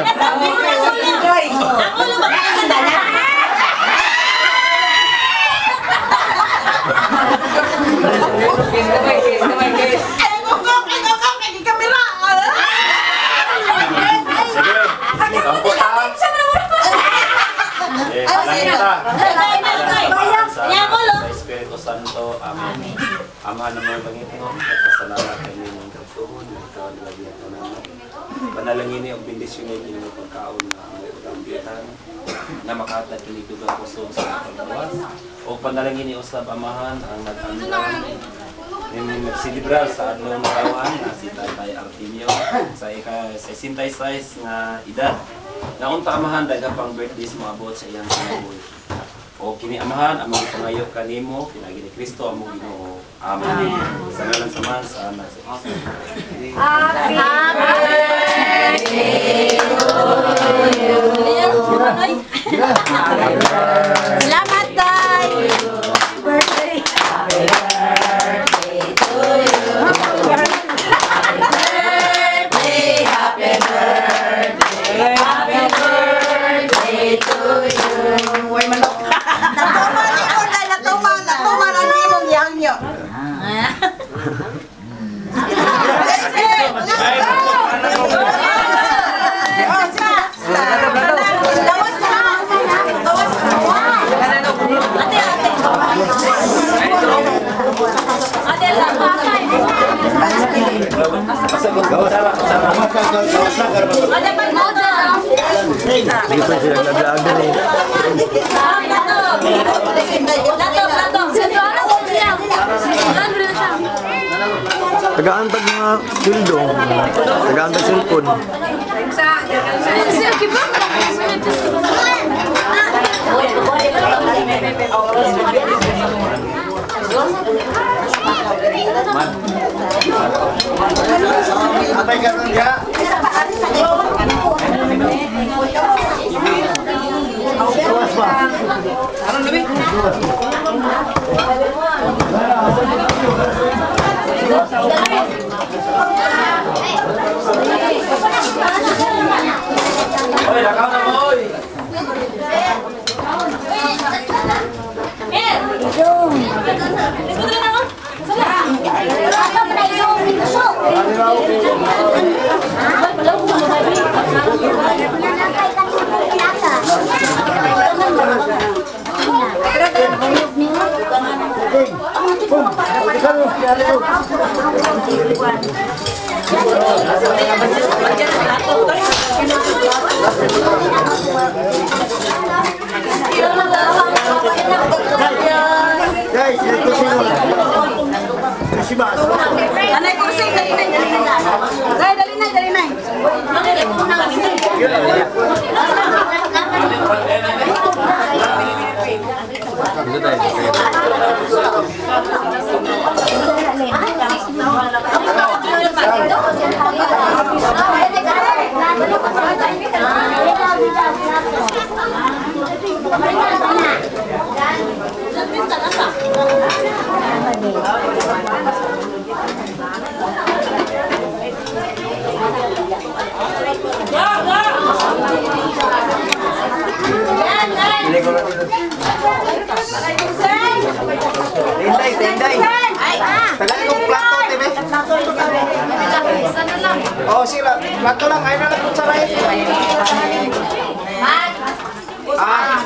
Ako lumabas ka na. Espiritu Santo, Amen. Ama ng mga Panginoon, at pasalamat kami ng pagtuhon, at ikaw nilagyan ko naman. Panalangin niyo, bendisyonin niyo ng pagkaon na may utampitan, na makatag kinitugang puso sa pagbawas. O panalangin niyo sa amahan ang nag-andan, nagsilibral sa adlaw ng kawan, na si Tatay Artemio, sa ika-66 na edad. Naunta amahan, daghang birthdays maabot sa iyang sinaboy. O kini amahan, among ipangayo kanimo, pinagi ni Kristo, among Ginoo. Amen. Sa ngalan sa Man, sa Anak, sa Kristo. Happy birthday to you. Salamat, Tay! Birthday! Happy birthday to you. Birthday, happy birthday, happy birthday to you. Natuman ang imong yangyo. Tagaan-tag mga sildo, tagaan-tag cellphone. Atay ka nun ya. Luwas ba? Ano nabi? Oy, lakaw na mo, oy! Guys, ito sino? Si Bas. Anay kursi, dali na. Dali na. Tinday. Tagal kong plato, diba? Oh, sila. Plato lang. Ayaw na lang kung saray. Ah.